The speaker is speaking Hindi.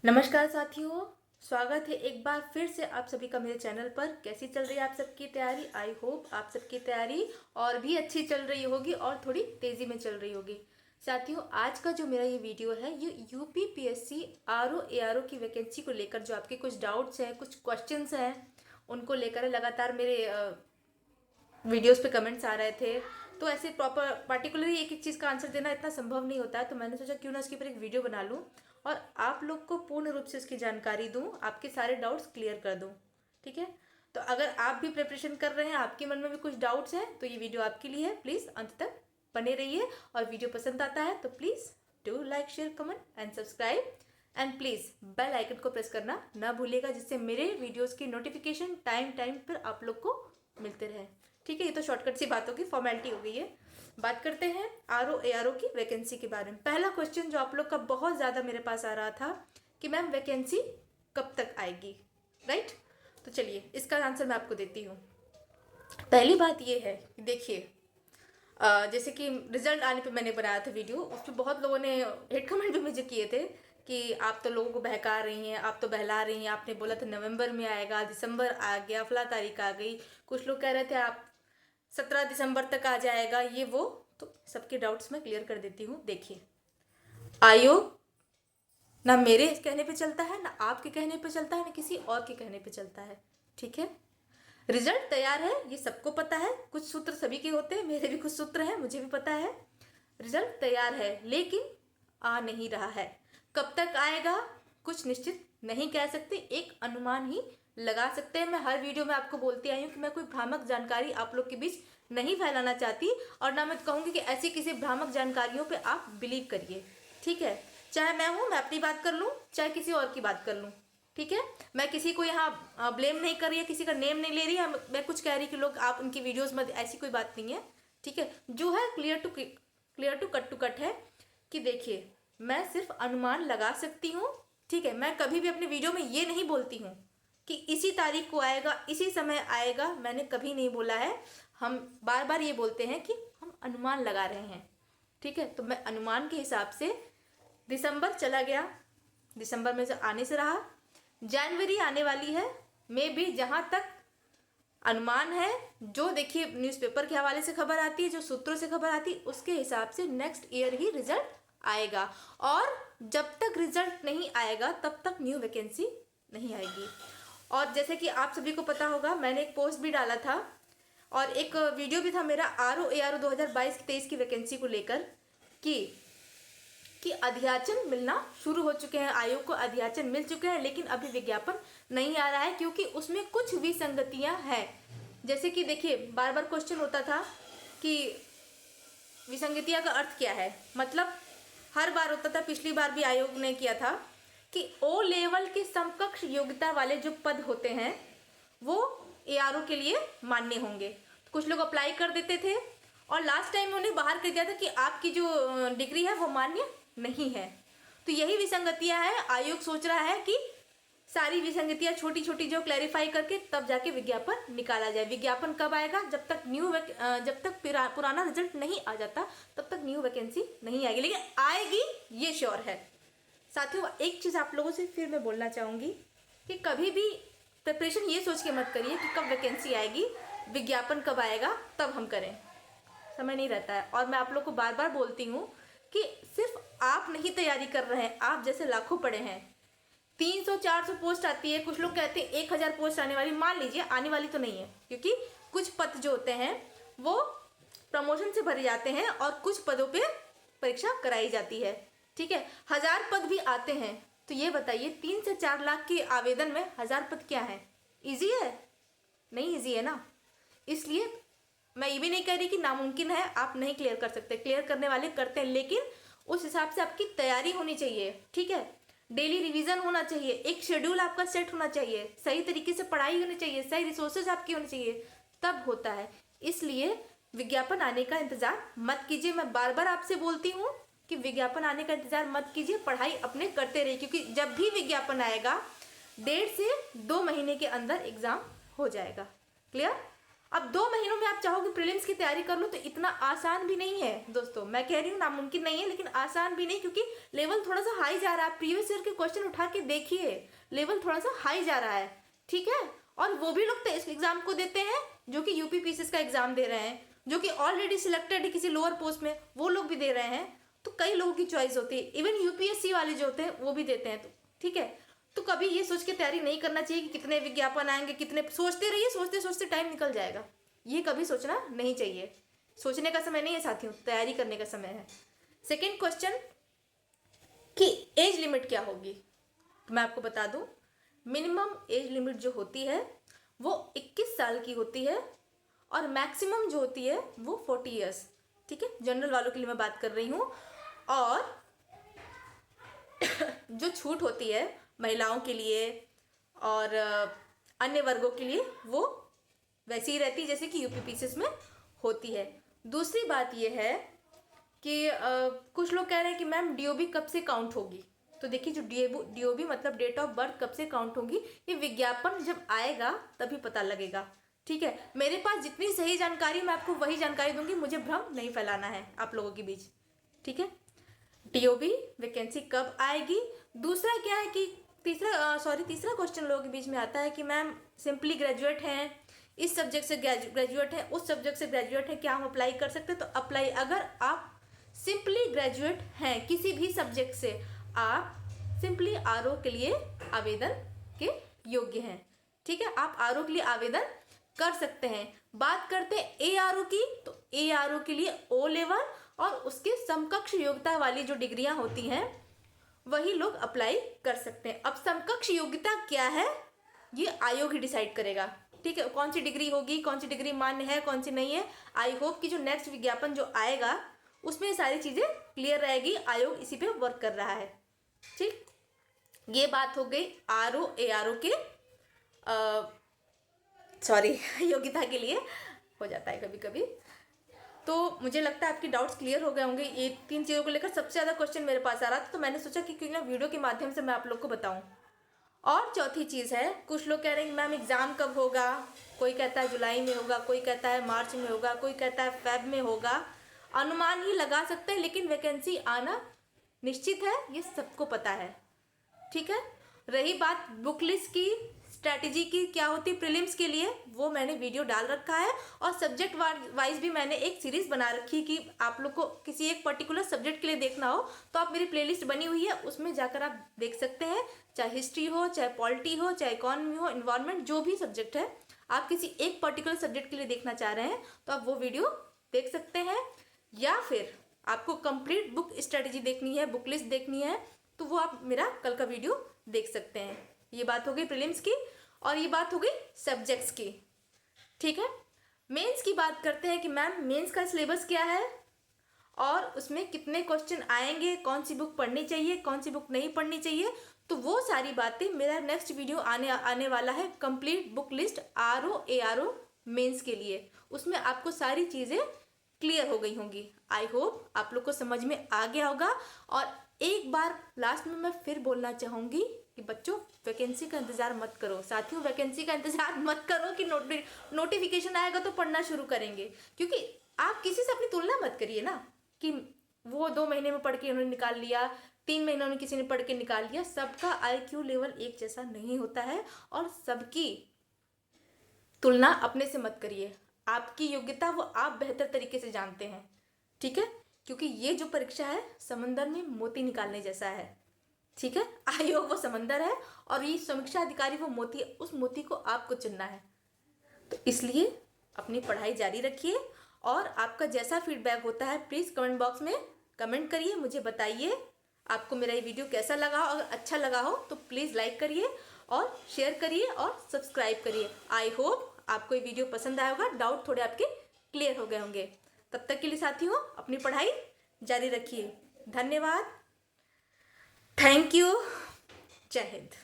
नमस्कार साथियों, स्वागत है एक बार फिर से आप सभी का मेरे चैनल पर। कैसी चल रही है आप सबकी तैयारी? आई होप आप सबकी तैयारी और भी अच्छी चल रही होगी और थोड़ी तेज़ी में चल रही होगी। साथियों, आज का जो मेरा ये वीडियो है ये यूपीपीएससी आरओ एआरओ की वैकेंसी को लेकर जो आपके कुछ डाउट्स हैं, कुछ क्वेश्चंस हैं, उनको लेकर है। लगातार मेरे वीडियोस पे कमेंट्स आ रहे थे, तो ऐसे प्रॉपर पार्टिकुलरली एक एक चीज़ का आंसर देना इतना संभव नहीं होता है, तो मैंने सोचा क्यों ना इसके ऊपर एक वीडियो बना लूँ और आप लोग को पूर्ण रूप से उसकी जानकारी दूँ, आपके सारे डाउट्स क्लियर कर दूँ। ठीक है, तो अगर आप भी प्रिपरेशन कर रहे हैं, आपके मन में भी कुछ डाउट्स हैं, तो ये वीडियो आपके लिए है। प्लीज़ अंत तक बने रहिए और वीडियो पसंद आता है तो please do like, share, comment and subscribe and please bell icon को प्रेस करना ना भूलिएगा, जिससे मेरे वीडियोज़ की नोटिफिकेशन टाइम टाइम पर आप लोग को मिलते रहे। ठीक है, ये तो शॉर्टकट सी बातों की फॉर्मेलिटी हो गई है। बात करते हैं आरओ एआरओ की वैकेंसी के बारे में। पहला क्वेश्चन जो आप लोग का बहुत ज़्यादा मेरे पास आ रहा था कि मैम वैकेंसी कब तक आएगी, राइट? तो चलिए इसका आंसर मैं आपको देती हूँ। पहली बात ये है कि देखिए, जैसे कि रिजल्ट आने पे मैंने बनाया था वीडियो, उस पर बहुत लोगों ने हेट कमेंट भी मुझे किए थे कि आप तो लोगों को बहका रही हैं, आप तो बहला रही हैं, आपने बोला था नवंबर में आएगा, दिसंबर आ गया, फला तारीख आ गई। कुछ लोग कह रहे थे आप 17 दिसंबर तक आ जाएगा, ये वो। तो सबके डाउट्स मैं क्लियर कर देती हूँ। देखिए, आयोग ना मेरे कहने पे चलता है, ना आपके कहने पे चलता है, ना किसी और के कहने पे चलता है। ठीक है, रिजल्ट तैयार है, ये सबको पता है। कुछ सूत्र सभी के होते हैं, मेरे भी कुछ सूत्र हैं, मुझे भी पता है। रिजल्ट तैयार है लेकिन आ नहीं रहा है। कब तक आएगा कुछ निश्चित नहीं कह सकते, एक अनुमान ही लगा सकते हैं। मैं हर वीडियो में आपको बोलती आई हूँ कि मैं कोई भ्रामक जानकारी आप लोग के बीच नहीं फैलाना चाहती, और ना मैं कहूँगी कि ऐसी किसी भ्रामक जानकारियों पे आप बिलीव करिए। ठीक है, चाहे मैं हूँ, मैं अपनी बात कर लूँ, चाहे किसी और की बात कर लूँ। ठीक है, मैं किसी को यहाँ ब्लेम नहीं कर रही है, किसी का नेम नहीं ले रही है, मैं कुछ कह रही कि लोग आप उनकी वीडियोस में, ऐसी कोई बात नहीं है। ठीक है, जो है क्लियर टू कट है कि देखिए, मैं सिर्फ अनुमान लगा सकती हूँ। ठीक है, मैं कभी भी अपने वीडियो में ये नहीं बोलती हूँ कि इसी तारीख को आएगा, इसी समय आएगा, मैंने कभी नहीं बोला है। हम बार बार ये बोलते हैं कि हम अनुमान लगा रहे हैं। ठीक है, तो मैं अनुमान के हिसाब से दिसंबर चला गया, दिसंबर में से आने से रहा, जनवरी आने वाली है, मे भी, जहाँ तक अनुमान है। जो देखिए न्यूज़पेपर के हवाले से खबर आती है, जो सूत्रों से खबर आती है, उसके हिसाब से नेक्स्ट ईयर ही रिजल्ट आएगा। और जब तक रिजल्ट नहीं आएगा तब तक न्यू वैकेंसी नहीं आएगी। और जैसे कि आप सभी को पता होगा, मैंने एक पोस्ट भी डाला था और एक वीडियो भी था मेरा आरओ एआरओ 2022-23 की वैकेंसी को लेकर कि अध्याचन मिलना शुरू हो चुके हैं, आयोग को अध्याचन मिल चुके हैं, लेकिन अभी विज्ञापन नहीं आ रहा है क्योंकि उसमें कुछ विसंगतियां हैं। जैसे कि देखिए, बार बार क्वेश्चन होता था कि विसंगतियां का अर्थ क्या है। मतलब हर बार होता था, पिछली बार भी आयोग ने किया था कि ओ लेवल के समकक्ष योग्यता वाले जो पद होते हैं वो एआरओ के लिए मान्य होंगे। तो कुछ लोग अप्लाई कर देते थे और लास्ट टाइम उन्हें बाहर कर दिया था कि आपकी जो डिग्री है वो मान्य नहीं है। तो यही विसंगतियां हैं। आयोग सोच रहा है कि सारी विसंगतियां छोटी छोटी जो क्लैरिफाई करके तब जाके विज्ञापन निकाला जाए। विज्ञापन कब आएगा? जब तक पुराना रिजल्ट नहीं आ जाता तब तक न्यू वैकेंसी नहीं आएगी, लेकिन आएगी ये श्योर है। साथियों, एक चीज़ आप लोगों से फिर मैं बोलना चाहूँगी कि कभी भी प्रिपरेशन ये सोच के मत करिए कि कब वैकेंसी आएगी, विज्ञापन कब आएगा तब हम करें। समय नहीं रहता है। और मैं आप लोग को बार बार बोलती हूँ कि सिर्फ आप नहीं तैयारी कर रहे हैं, आप जैसे लाखों पड़े हैं। 300-400 पोस्ट आती है, कुछ लोग कहते हैं 1000 पोस्ट आने वाली। मान लीजिए आने वाली तो नहीं है, क्योंकि कुछ पद जो होते हैं वो प्रमोशन से भरे जाते हैं और कुछ पदों पे परीक्षा कराई जाती है। ठीक है, 1000 पद भी आते हैं। तो ये बताइए, 3 से 4 लाख के आवेदन में 1000 पद क्या है? ईजी है? नहीं ईजी है ना। इसलिए मैं ये भी नहीं कह रही कि नामुमकिन है, आप नहीं क्लियर कर सकते, क्लियर करने वाले करते हैं, लेकिन उस हिसाब से आपकी तैयारी होनी चाहिए। ठीक है, डेली रिवीजन होना चाहिए, एक शेड्यूल आपका सेट होना चाहिए, सही तरीके से पढ़ाई होनी चाहिए, सही रिसोर्सेज आपकी होनी चाहिए, तब होता है। इसलिए विज्ञापन आने का इंतजार मत कीजिए। मैं बार बार आपसे बोलती हूँ कि विज्ञापन आने का इंतजार मत कीजिए, पढ़ाई अपने करते रहिए, क्योंकि जब भी विज्ञापन आएगा 1.5 से 2 महीने के अंदर एग्जाम हो जाएगा। क्लियर? अब 2 महीनों में आप चाहोगे प्रीलिम्स की तैयारी कर लो तो इतना आसान भी नहीं है दोस्तों। मैं कह रही हूँ नामुमकिन नहीं है, लेकिन आसान भी नहीं, क्योंकि लेवल थोड़ा सा हाई जा रहा है। प्रीवियस ईयर के क्वेश्चन उठा के देखिए, लेवल थोड़ा सा हाई जा रहा है, ठीक है। और वो भी लोग तो इस एग्जाम को देते हैं जो कि यूपी पीसीएस का एग्जाम दे रहे हैं, जो कि ऑलरेडी सिलेक्टेड है किसी लोअर पोस्ट में, वो लोग भी दे रहे हैं। तो कई लोगों की चॉइस होती है, इवन यूपीएससी वाले जो होते हैं वो भी देते हैं, तो ठीक है। तो कभी ये सोच के तैयारी नहीं करना चाहिए कि कितने विज्ञापन आएंगे, कितने, सोचते रहिए, सोचते सोचते टाइम निकल जाएगा। ये कभी सोचना नहीं चाहिए। सोचने का समय नहीं है साथियों, तैयारी करने का समय है। सेकेंड क्वेश्चन कि एज लिमिट क्या होगी, तो मैं आपको बता दूं, मिनिमम एज लिमिट जो होती है वो 21 साल की होती है, और मैक्सिमम जो होती है वो 40 ईयर्स, ठीक है। जनरल वालों के लिए मैं बात कर रही हूँ। और जो छूट होती है महिलाओं के लिए और अन्य वर्गों के लिए वो वैसी ही रहती है जैसे कि यूपी पीसीएस में होती है। दूसरी बात ये है कि कुछ लोग कह रहे हैं कि मैम डीओबी कब से काउंट होगी। तो देखिए, जो डीओबी मतलब डेट ऑफ बर्थ कब से काउंट होगी, ये विज्ञापन जब आएगा तभी पता लगेगा, ठीक है। मेरे पास जितनी सही जानकारी मैं आपको वही जानकारी दूंगी, मुझे भ्रम नहीं फैलाना है आप लोगों के बीच, ठीक है। डीओबी वैकेंसी कब आएगी। दूसरा क्या है कि तीसरा क्वेश्चन लोगों के बीच में आता है कि मैम सिंपली ग्रेजुएट हैं, इस सब्जेक्ट से ग्रेजुएट हैं, उस सब्जेक्ट से ग्रेजुएट हैं, क्या हम अप्लाई कर सकते हैं। तो अप्लाई, अगर आप सिंपली ग्रेजुएट हैं किसी भी सब्जेक्ट से, आप सिंपली आरओ के लिए आवेदन के योग्य हैं, ठीक है। आप आरओ के लिए आवेदन कर सकते हैं। बात करते हैं एआरओ की, तो एआरओ के लिए ओ लेवल और उसके समकक्ष योग्यता वाली जो डिग्रियां होती हैं वही लोग अप्लाई कर सकते हैं। अब समकक्ष योग्यता क्या है ये आयोग ही डिसाइड करेगा, ठीक है। कौन सी डिग्री होगी, कौन सी डिग्री मान्य है, कौन सी नहीं है। आई होप कि जो नेक्स्ट विज्ञापन जो आएगा उसमें सारी चीजें क्लियर रहेगी। आयोग इसी पे वर्क कर रहा है, ठीक। ये बात हो गई आरओ एआरओ के योग्यता के लिए हो जाता है कभी कभी। तो मुझे लगता है आपके डाउट्स क्लियर हो गए होंगे। ये 3 चीज़ों को लेकर सबसे ज़्यादा क्वेश्चन मेरे पास आ रहा था, तो मैंने सोचा कि क्यों ना वीडियो के माध्यम से मैं आप लोग को बताऊं। और चौथी चीज़ है, कुछ लोग कह रहे हैं मैम एग्ज़ाम कब होगा, कोई कहता है जुलाई में होगा, कोई कहता है मार्च में होगा, कोई कहता है फेब में होगा। अनुमान ही लगा सकते हैं, लेकिन वैकेंसी आना निश्चित है, ये सबको पता है, ठीक है। रही बात बुक लिस्ट की, स्ट्रैटेजी की क्या होती प्रीलिम्स के लिए, वो मैंने वीडियो डाल रखा है। और सब्जेक्ट वाइज भी मैंने एक सीरीज बना रखी कि आप लोग को किसी एक पर्टिकुलर सब्जेक्ट के लिए देखना हो तो आप, मेरी प्लेलिस्ट बनी हुई है, उसमें जाकर आप देख सकते हैं। चाहे हिस्ट्री हो, चाहे पॉलिटी हो, चाहे इकोनॉमी हो, इन्वायरमेंट, जो भी सब्जेक्ट है, आप किसी एक पर्टिकुलर सब्जेक्ट के लिए देखना चाह रहे हैं तो आप वो वीडियो देख सकते हैं। या फिर आपको कंप्लीट बुक स्ट्रैटेजी देखनी है, बुक लिस्ट देखनी है, तो वो आप मेरा कल का वीडियो देख सकते हैं। ये बात हो गई प्रीलिम्स की, और ये बात हो गई सब्जेक्ट्स की, ठीक है। मेंस की बात करते हैं कि मैम मेंस का सिलेबस क्या है और उसमें कितने क्वेश्चन आएंगे, कौन सी बुक पढ़नी चाहिए, कौन सी बुक नहीं पढ़नी चाहिए। तो वो सारी बातें, मेरा नेक्स्ट वीडियो आने वाला है, complete book list RO ARO mains के लिए। उसमें आपको सारी चीज़ें क्लियर हो गई होंगी। आई होप आप लोग को समझ में आ गया होगा। और एक बार लास्ट में मैं फिर बोलना चाहूँगी कि बच्चों वैकेंसी का इंतज़ार मत करो। साथियों, वैकेंसी का इंतज़ार मत करो कि नोटिफिकेशन आएगा तो पढ़ना शुरू करेंगे, क्योंकि आप किसी से अपनी तुलना मत करिए ना कि वो 2 महीने में पढ़ के उन्होंने निकाल लिया, 3 महीनों में किसी ने पढ़ के निकाल लिया। सबका IQ लेवल एक जैसा नहीं होता है, और सबकी तुलना अपने से मत करिए। आपकी योग्यता वो आप बेहतर तरीके से जानते हैं, ठीक है। क्योंकि ये जो परीक्षा है समंदर में मोती निकालने जैसा है, ठीक है। आयोग वो समंदर है और ये समीक्षा अधिकारी वो मोती है, उस मोती को आपको चुनना है। तो इसलिए अपनी पढ़ाई जारी रखिए, और आपका जैसा फीडबैक होता है प्लीज़ कमेंट बॉक्स में कमेंट करिए, मुझे बताइए आपको मेरा ये वीडियो कैसा लगा। अगर अच्छा लगा हो तो प्लीज़ लाइक करिए और शेयर करिए और सब्सक्राइब करिए। आई होप आपको ये वीडियो पसंद आया होगा, डाउट थोड़े आपके क्लियर हो गए होंगे। तब तक के लिए साथियों अपनी पढ़ाई जारी रखिए। धन्यवाद, थैंक यू, जय हिंद।